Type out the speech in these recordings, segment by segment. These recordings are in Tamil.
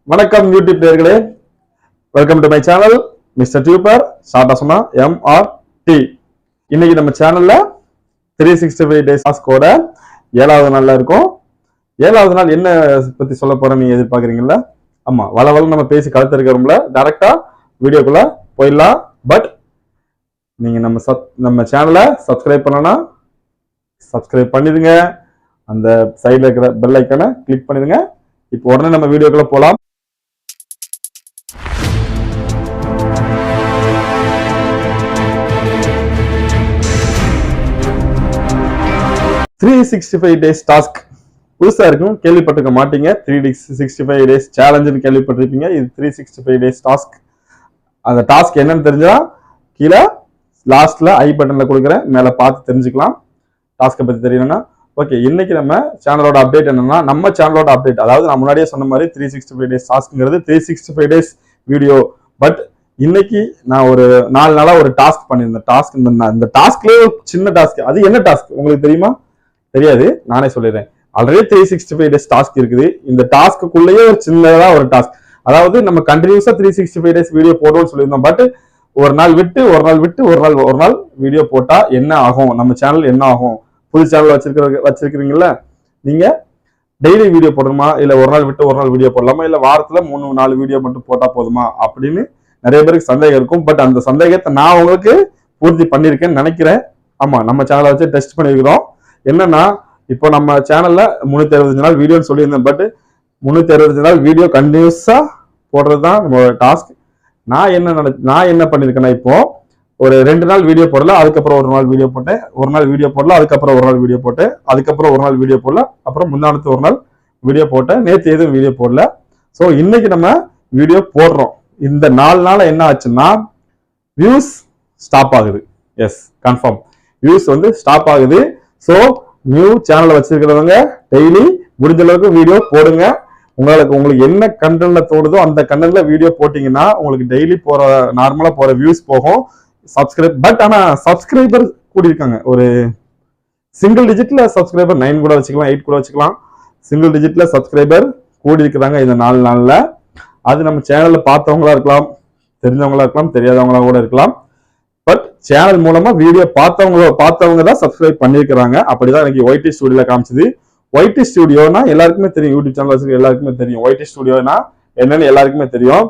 வணக்கம் யூடியூப் நேயர்களே, welcome to my channel mister tuber ஷார்ட்டா MRT. இன்னைக்கு நம்ம சேனல்ல 365 டேஸ் டாஸ்கோட 7வது நாள்ல இருக்கும். 7வது நாள் என்ன பத்தி சொல்ல போறேன் நீங்க எதிர்பார்க்கறீங்கல்ல? ஆமா, வளவள நம்ம பேசி கலத்திருக்கிறோம்ல, டைரக்டா வீடியோக்குள்ள போயிடலாம். பட் நீங்க நம்ம சேனலை சப்ஸ்கிரைப் பண்ணனா சப்ஸ்கிரைப் பண்ணிடுங்க, அந்த சைடுல இருக்கிற பெல் ஐக்கானை கிளிக் பண்ணிடுங்க. இப்போ உடனே நம்ம வீடியோக்குள்ள போலாம். 365 டேஸ் டாஸ்க் புதுசா இருக்கும், கேள்விப்பட்டிருக்க மாட்டீங்க. 365 டேஸ் சேலஞ்சுன்னு கேள்விப்பட்டிருப்பீங்க. இது 365 டேஸ் டாஸ்க். அந்த டாஸ்க் என்னன்னு தெரிஞ்சா கீழே லாஸ்ட்ல ஐ பட்டன்ல கொடுக்குறேன், மேல பார்த்து தெரிஞ்சுக்கலாம். டாஸ்கை பத்தி தெரியணும்னா ஓகே. இன்னைக்கு நம்ம சேனலோட அப்டேட் என்னன்னா, நம்ம சேனலோட அப்டேட், அதாவது நான் முன்னாடியே சொன்ன மாதிரி 365 டேஸ் டாஸ்க்ங்கிறது 365 டேஸ் வீடியோ. பட் இன்னைக்கு நான் ஒரு 4 நாளா ஒரு டாஸ்க் பண்ணியிருந்தேன். டாஸ்க் இந்த டாஸ்க்லயே சின்ன டாஸ்க். அது என்ன டாஸ்க் உங்களுக்கு தெரியுமா? தெரியாது, நானே சொல்லிடுறேன். ஆல்ரெடி 365 டேஸ் டாஸ்க் இருக்குது. இந்த டாஸ்க்குள்ளேயே ஒரு சின்னதா ஒரு டாஸ்க், அதாவது நம்ம கண்டினியூஸா 365 டேஸ் வீடியோ போடுவோம்னு சொல்லியிருந்தோம். பட் ஒரு நாள் விட்டு ஒரு நாள் வீடியோ போட்டா என்ன ஆகும், நம்ம சேனல் என்ன ஆகும்? புது சேனல் வச்சிருக்கிறீங்கல்ல, நீங்க டெய்லி வீடியோ போடணுமா, இல்ல ஒரு நாள் விட்டு ஒரு நாள் வீடியோ போடலாமா, இல்ல வாரத்துல 3-4 வீடியோ மட்டும் போட்டா போதுமா அப்படின்னு நிறைய பேருக்கு சந்தேகம் இருக்கும். பட் அந்த சந்தேகத்தை நான் உங்களுக்கு பூர்த்தி பண்ணிருக்கேன்னு நினைக்கிறேன். ஆமா, நம்ம சேனலை வச்சு டெஸ்ட் பண்ணிருக்கிறோம். என்னன்னா, இப்போ நம்ம சேனல்ல 365 நாள் வீடியோன்னு சொல்லியிருந்தேன். பட் 365 நாள் வீடியோ கண்டினியூஸா போடுறதுதான் நம்மளோட டாஸ்க். நான் என்ன பண்ணிருக்கேன்னா, இப்போ ஒரு 2 நாள் வீடியோ போடல, அதுக்கப்புறம் ஒரு நாள் வீடியோ போட்டேன், ஒரு நாள் வீடியோ போடல, அதுக்கப்புறம் ஒரு நாள் வீடியோ போட்டேன், அதுக்கப்புறம் ஒரு நாள் வீடியோ போடல, அப்புறம் முந்தானத்து ஒரு நாள் வீடியோ போட்டேன், நேற்று எதுவும் வீடியோ போடல. ஸோ இன்னைக்கு நம்ம வீடியோ போடுறோம். இந்த 4 நாள் என்ன ஆச்சுன்னா வியூஸ் ஸ்டாப் ஆகுது. எஸ், கன்ஃபார்ம் வியூஸ் வந்து ஸ்டாப் ஆகுது. ஸோ நியூ சேனலை வச்சிருக்கிறவங்க டெய்லி முடிஞ்ச அளவுக்கு வீடியோ போடுங்க. உங்களுக்கு என்ன கண்டென்ட்ல தோணுதோ அந்த கண்டென்ட்ல வீடியோ போட்டீங்கன்னா உங்களுக்கு டெய்லி போற நார்மலா போற வியூஸ் போகும். பட் ஆனா சப்ஸ்கிரைபர் கூடியிருக்காங்க. ஒரு சிங்கிள் டிஜிட்ல சப்ஸ்கிரைபர் 9 கூட வச்சுக்கலாம், 8 கூட வச்சுக்கலாம். சிங்கிள் டிஜிட்ல சப்ஸ்கிரைபர் கூடி இருக்கிறாங்க இந்த 4 நாள்ல. அது நம்ம சேனல்ல பார்த்தவங்களா இருக்கலாம், தெரிஞ்சவங்களா இருக்கலாம், தெரியாதவங்களா கூட இருக்கலாம். பட் சேனல் மூலமா வீடியோ பார்த்தவங்க தான் சப்ஸ்கிரைப் பண்ணிருக்கிறாங்க. அப்படிதான் எனக்கு ஒய்டி ஸ்டுடியோல காமிச்சது. ஒய்டி ஸ்டுடியோனா எல்லாருக்குமே தெரியும், யூடியூப் சேனல் வச்சிருக்க எல்லாருக்குமே தெரியும். ஒய்டி ஸ்டுடியோனா என்னன்னு எல்லாருக்குமே தெரியும்.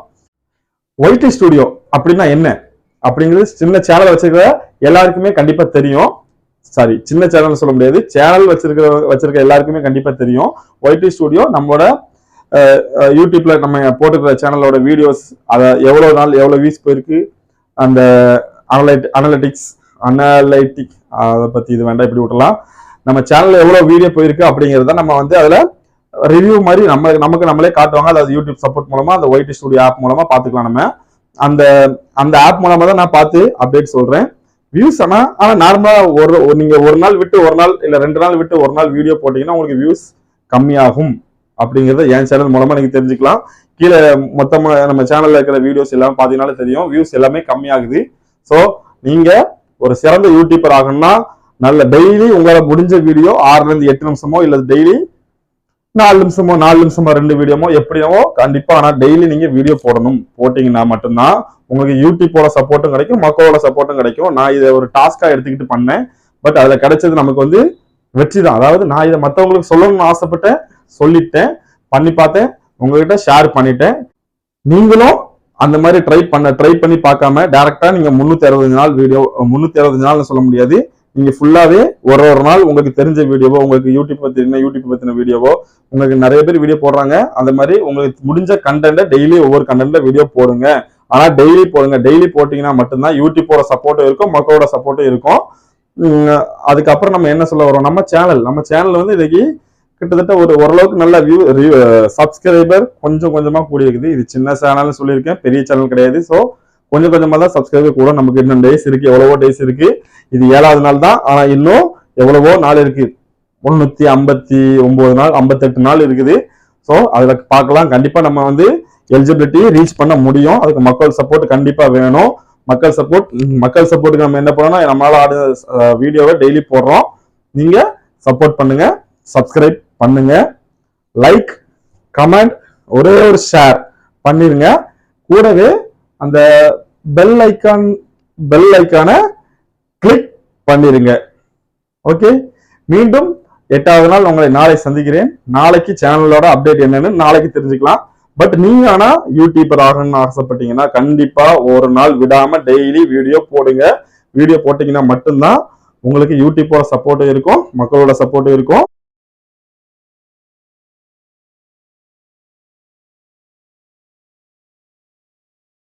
ஒய்டி ஸ்டுடியோ அப்படின்னா என்ன அப்படிங்கிறது சின்ன சேனல் வச்சிருக்கிற எல்லாருக்குமே கண்டிப்பா தெரியும். சாரி, சின்ன சேனல் சொல்ல முடியாது, சேனல் வச்சிருக்க எல்லாருக்குமே கண்டிப்பா தெரியும். ஒய்டி ஸ்டுடியோ நம்மளோட யூடியூப்ல நம்ம போட்டுக்கிற சேனலோட வீடியோஸ், அதை எவ்வளவு நாள் எவ்வளவு வியூஸ் போயிருக்கு, அந்த அனலிட்டிக் அதை பத்தி இது வேண்டாம், இப்படி விட்டலாம். நம்ம சேனல்ல எவ்வளவு வீடியோ போயிருக்கு அப்படிங்கறத நம்ம வந்து அதுல ரிவ்யூ மாதிரி நமக்கு நம்மளே காட்டுவாங்க. அதாவது யூடியூப் சப்போர்ட் மூலமா அந்த ஒய்டி ஸ்டுடியோ ஆப் மூலமா பாத்துக்கலாம். நம்ம அந்த ஆப் மூலமா தான் நான் பார்த்து அப்டேட் சொல்றேன். வியூஸ் ஆனா நார்மலா நீங்க ஒரு நாள் விட்டு ஒரு நாள் இல்ல 2 நாள் விட்டு ஒரு நாள் வீடியோ போட்டீங்கன்னா உங்களுக்கு வியூஸ் கம்மியாகும் அப்படிங்கறத என் சேனல் மூலமா நீங்க தெரிஞ்சுக்கலாம். கீழே மொத்தமா நம்ம சேனல்ல இருக்கிற வீடியோஸ் எல்லாம் பாத்தீங்கன்னாலே தெரியும், வியூஸ் எல்லாமே கம்மியாகுது. ஸோ நீங்க ஒரு சிறந்த யூடியூபர் ஆகணும்னா நல்ல டெய்லி உங்களால முடிஞ்ச வீடியோ 6ல இருந்து 8 நிமிஷமோ இல்ல டெய்லி 4 நிமிஷமோ 2 வீடியோமோ எப்படியோ கண்டிப்பா, ஆனா டெய்லி நீங்க வீடியோ போட்டீங்கன்னா மட்டும்தான் உங்களுக்கு யூடியூப்போட சப்போர்ட்டும் கிடைக்கும், மக்களோட சப்போர்ட்டும் கிடைக்கும். நான் இதை ஒரு டாஸ்கா எடுத்துக்கிட்டு பண்ணேன். பட் அதுல கிடைச்சது நமக்கு வந்து வெற்றி தான். அதாவது நான் இதை மற்றவங்களுக்கு சொல்லணும்னு ஆசைப்பட்டேன், சொல்லிட்டேன், பண்ணி பார்த்தேன், உங்ககிட்ட ஷேர் பண்ணிட்டேன். நீங்களும் அந்த மாதிரி ட்ரை பண்ணி பார்க்காம டைரக்டா நீங்க 365 நாள் வீடியோ, 365 நாள் சொல்ல முடியாது, நீங்க ஃபுல்லாவே ஒரு நாள் உங்களுக்கு தெரிஞ்ச வீடியோவோ, உங்களுக்கு யூடியூப் பத்தின வீடியோவோ, உங்களுக்கு நிறைய பேர் வீடியோ போடுறாங்க, அந்த மாதிரி உங்களுக்கு முடிஞ்ச கண்டென்ட் டெய்லி ஒவ்வொரு கண்டென்ட்ல வீடியோ போடுங்க. ஆனா டெய்லி போடுங்க. டெய்லி போட்டீங்கன்னா மட்டும்தான் யூடியூப்போட சப்போர்ட்டும் இருக்கும், மக்களோட சப்போர்ட்டும் இருக்கும். அதுக்கப்புறம் நம்ம என்ன சொல்ல வரோம், நம்ம சேனல் வந்து இன்னைக்கு கிட்டத்தட்ட ஓரளவுக்கு நல்ல சப்ஸ்கிரைபர் கொஞ்சமா கூடி இருக்குது. இது சின்ன சேனல்னு சொல்லியிருக்கேன், பெரிய சேனல் கிடையாது. ஸோ கொஞ்சமா தான் சப்ஸ்கிரைபர் கூட. நமக்கு இன்னும் டேஸ் இருக்கு, எவ்வளவோ டேஸ் இருக்கு. இது 7வது நாள் தான், ஆனா இன்னும் எவ்வளவோ நாள் இருக்கு. 359 நாள் 58 நாள் இருக்குது. ஸோ அதுல பார்க்கலாம். கண்டிப்பா நம்ம வந்து எலிஜிபிலிட்டி ரீச் பண்ண முடியும். அதுக்கு மக்கள் சப்போர்ட் கண்டிப்பா வேணும். மக்கள் சப்போர்ட்டுக்கு நம்ம என்ன பண்ணோம்னா, நம்மளால வீடியோவை டெய்லி போடுறோம். நீங்க சப்போர்ட் பண்ணுங்க, சப்ஸ்கிரைப் பண்ணுங்க, லைக், கமெண்ட், ஒரே ஒரு ஷேர் பண்ணிருங்க. கூடவே அந்த பெல் ஐக்கான கிளிக் பண்ணிருங்க. ஓகே, மீண்டும் 8வது நாள் உங்களை நாளை சந்திக்கிறேன். நாளைக்கு சேனலோட அப்டேட் என்னன்னு நாளைக்கு தெரிஞ்சுக்கலாம். பட் நீங்க ஆனா யூடியூபர் ஆகணும்னு ஆசைப்பட்டீங்கன்னா கண்டிப்பா ஒரு நாள் விடாம டெய்லி வீடியோ போடுங்க. வீடியோ போட்டீங்கன்னா மட்டும்தான் உங்களுக்கு யூடியூபோட சப்போர்ட்டும் இருக்கும், மக்களோட சப்போர்ட்டும் இருக்கும்.